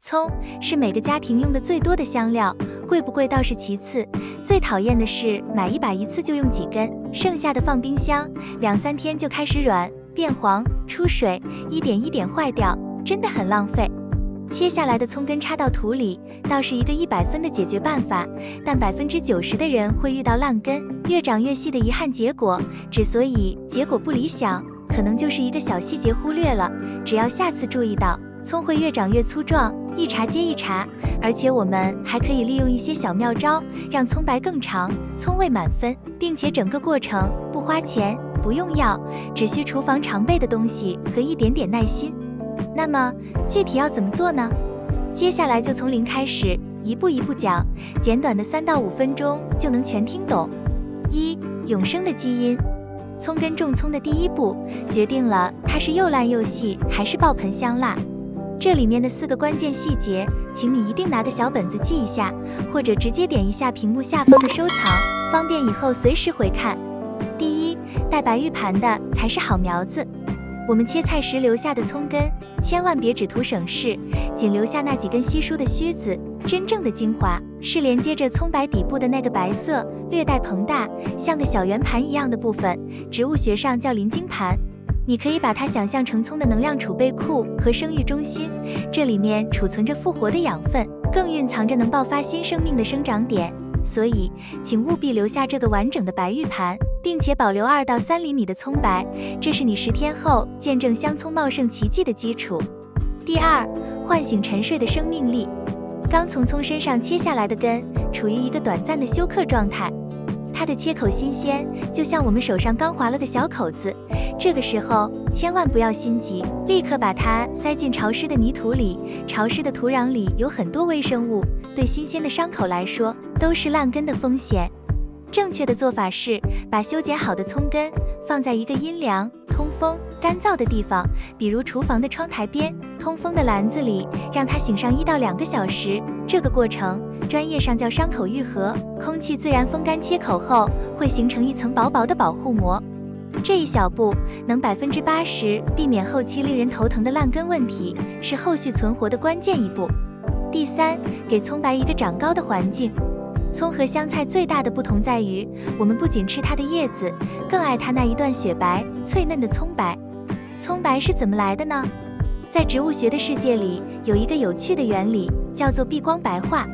葱是每个家庭用的最多的香料，贵不贵倒是其次，最讨厌的是买一把一次就用几根，剩下的放冰箱，2-3天就开始软、变黄、出水，一点一点坏掉，真的很浪费。切下来的葱根插到土里，倒是一个100分的解决办法，但90%的人会遇到烂根，越长越细的遗憾结果。之所以结果不理想，可能就是一个小细节忽略了，只要下次注意到，葱会越长越粗壮，一茬接一茬。而且我们还可以利用一些小妙招，让葱白更长，葱味满分，并且整个过程不花钱、不用药，只需厨房常备的东西和一点点耐心。那么具体要怎么做呢？接下来就从零开始，一步一步讲，简短的3到5分钟就能全听懂。1. 永生的基因。葱根种葱的第一步，决定了它是又烂又细还是爆盆香辣。这里面的4个关键细节，请你一定拿个小本子记一下，或者直接点一下屏幕下方的收藏，方便以后随时回看。第一，带白玉盘的才是好苗子。我们切菜时留下的葱根，千万别只图省事，仅留下那几根稀疏的须子。真正的精华是连接着葱白底部的那个白色、略带膨大、像个小圆盘一样的部分，植物学上叫鳞茎盘。你可以把它想象成葱的能量储备库和生育中心，这里面储存着复活的养分，更蕴藏着能爆发新生命的生长点。所以，请务必留下这个完整的白玉盘，并且保留2到3厘米的葱白，这是你10天后见证香葱茂盛奇迹的基础。第二，唤醒沉睡的生命力。刚从葱身上切下来的根，处于一个短暂的休克状态，它的切口新鲜，就像我们手上刚划了个小口子。这个时候千万不要心急，立刻把它塞进潮湿的泥土里。潮湿的土壤里有很多微生物，对新鲜的伤口来说都是烂根的风险。正确的做法是把修剪好的葱根放在一个阴凉、通风、干燥的地方，比如厨房的窗台边，通风的篮子里，让它醒上1到2个小时。这个过程专业上叫伤口愈合，空气自然风干切口后，会形成一层薄薄的保护膜。这一小步能80%避免后期令人头疼的烂根问题，是后续存活的关键一步。第三，给葱白一个长高的环境。葱和香菜最大的不同在于，我们不仅吃它的叶子，更爱它那一段雪白、脆嫩的葱白。葱白是怎么来的呢？在植物学的世界里，有一个有趣的原理，叫做避光白化。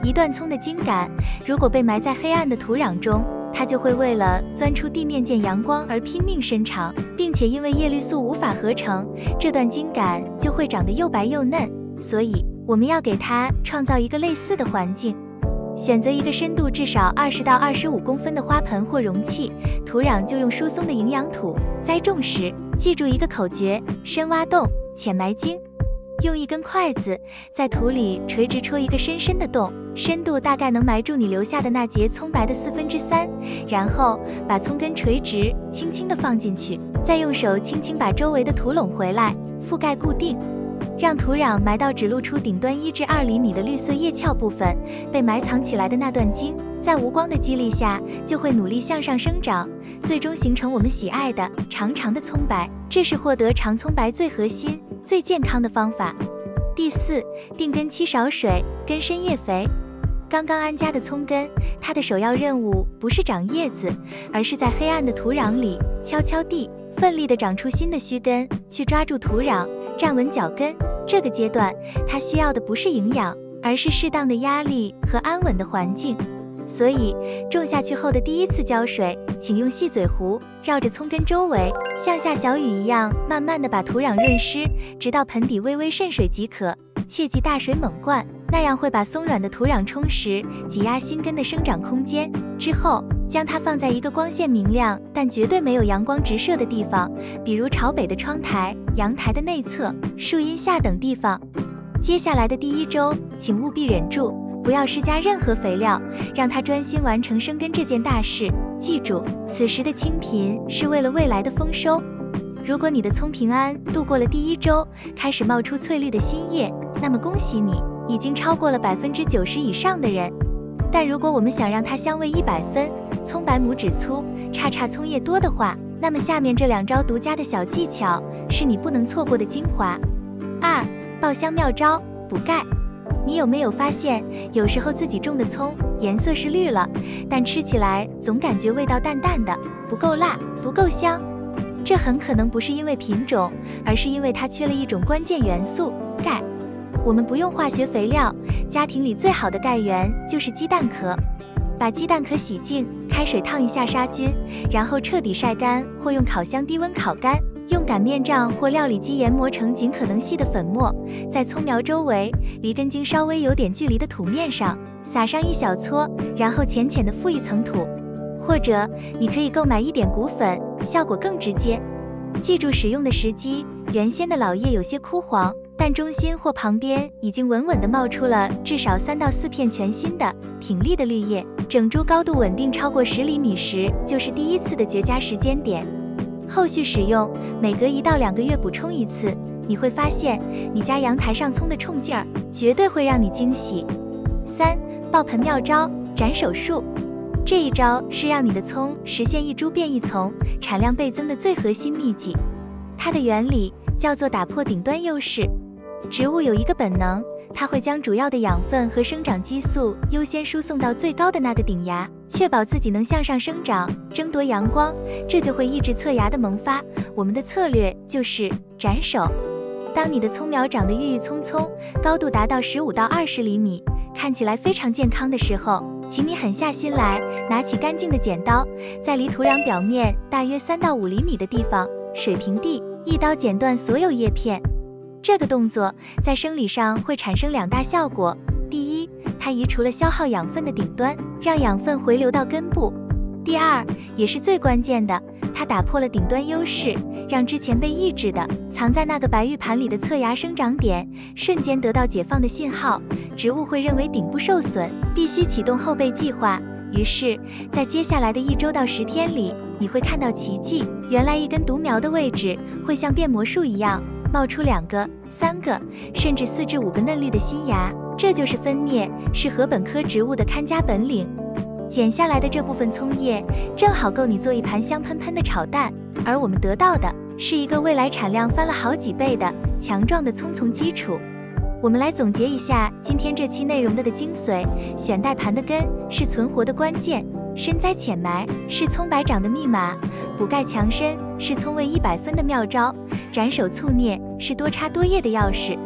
一段葱的茎秆，如果被埋在黑暗的土壤中，它就会为了钻出地面见阳光而拼命伸长，并且因为叶绿素无法合成，这段茎秆就会长得又白又嫩。所以，我们要给它创造一个类似的环境。选择一个深度至少20到25公分的花盆或容器，土壤就用疏松的营养土。栽种时，记住一个口诀：深挖洞，浅埋茎。用一根筷子在土里垂直戳一个深深的洞，深度大概能埋住你留下的那节葱白的3/4，然后把葱根垂直，轻轻地放进去，再用手轻轻把周围的土拢回来，覆盖固定。让土壤埋到只露出顶端1至2厘米的绿色叶鞘部分，被埋藏起来的那段茎，在无光的激励下，就会努力向上生长，最终形成我们喜爱的长长的葱白。这是获得长葱白最核心、最健康的方法。第四，定根期少水，根深叶肥。刚刚安家的葱根，它的首要任务不是长叶子，而是在黑暗的土壤里悄悄地、奋力地长出新的须根，去抓住土壤，站稳脚跟。这个阶段，它需要的不是营养，而是适当的压力和安稳的环境。所以，种下去后的第一次浇水，请用细嘴壶绕着葱根周围，像下小雨一样，慢慢地把土壤润湿，直到盆底微微渗水即可。切忌大水猛灌，那样会把松软的土壤冲蚀，挤压新根的生长空间。之后，将它放在一个光线明亮但绝对没有阳光直射的地方，比如朝北的窗台、阳台的内侧、树荫下等地方。接下来的第1周，请务必忍住，不要施加任何肥料，让它专心完成生根这件大事。记住，此时的清贫是为了未来的丰收。如果你的葱平安度过了第1周，开始冒出翠绿的新叶，那么恭喜你，已经超过了90%以上的人。但如果我们想让它香味100分，葱白拇指粗，叉叉葱叶多的话，那么下面这2招独家的小技巧是你不能错过的精华。2. 爆香妙招，补钙。你有没有发现，有时候自己种的葱颜色是绿了，但吃起来总感觉味道淡淡的，不够辣，不够香？这很可能不是因为品种，而是因为它缺了一种关键元素——钙。我们不用化学肥料，家庭里最好的钙源就是鸡蛋壳。把鸡蛋壳洗净，开水烫一下杀菌，然后彻底晒干或用烤箱低温烤干。用擀面杖或料理机研磨成尽可能细的粉末，在葱苗周围离根茎稍微有点距离的土面上撒上一小撮，然后浅浅的覆一层土。或者你可以购买一点骨粉，效果更直接。记住使用的时机，原先的老叶有些枯黄，但中心或旁边已经稳稳地冒出了至少3到4片全新的、挺立的绿叶。整株高度稳定超过10厘米时，就是第一次的绝佳时间点。后续使用，每隔1到2个月补充一次，你会发现你家阳台上葱的冲劲儿绝对会让你惊喜。3. 爆盆妙招：斩手术。这一招是让你的葱实现一株变一丛、产量倍增的最核心秘籍。它的原理叫做打破顶端优势。植物有一个本能，它会将主要的养分和生长激素优先输送到最高的那个顶芽，确保自己能向上生长，争夺阳光，这就会抑制侧芽的萌发。我们的策略就是斩手。当你的葱苗长得郁郁葱葱，高度达到15到20厘米，看起来非常健康的时候，请你狠下心来，拿起干净的剪刀，在离土壤表面大约3到5厘米的地方，水平地，一刀剪断所有叶片。这个动作在生理上会产生2大效果：第一，它移除了消耗养分的顶端，让养分回流到根部；第二，也是最关键的，它打破了顶端优势，让之前被抑制的、藏在那个白玉盘里的侧芽生长点瞬间得到解放的信号。植物会认为顶部受损，必须启动后备计划。于是，在接下来的1周到10天里，你会看到奇迹。原来一根独苗的位置会像变魔术一样冒出2个、3个，甚至4至5个嫩绿的新芽。这就是分蘖，是禾本科植物的看家本领。剪下来的这部分葱叶正好够你做一盘香喷喷的炒蛋，而我们得到的是一个未来产量翻了好几倍的强壮的葱丛基础。我们来总结一下今天这期内容的精髓：选带盘的根是存活的关键，深栽浅埋是葱白长的密码，补钙强身是葱味100分的妙招，斩手促蘖是多插多叶的钥匙。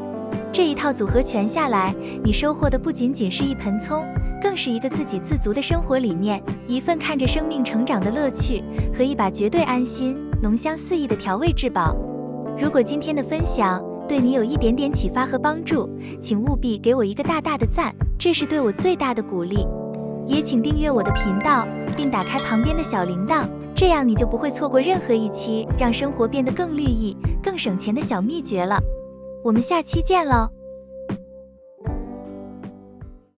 这一套组合拳下来，你收获的不仅仅是一盆葱，更是一个自给自足的生活理念，一份看着生命成长的乐趣，和一把绝对安心、浓香四溢的调味至宝。如果今天的分享对你有一点点启发和帮助，请务必给我一个大大的赞，这是对我最大的鼓励。也请订阅我的频道，并打开旁边的小铃铛，这样你就不会错过任何一期让生活变得更绿意、更省钱的小秘诀了。我们下期见喽！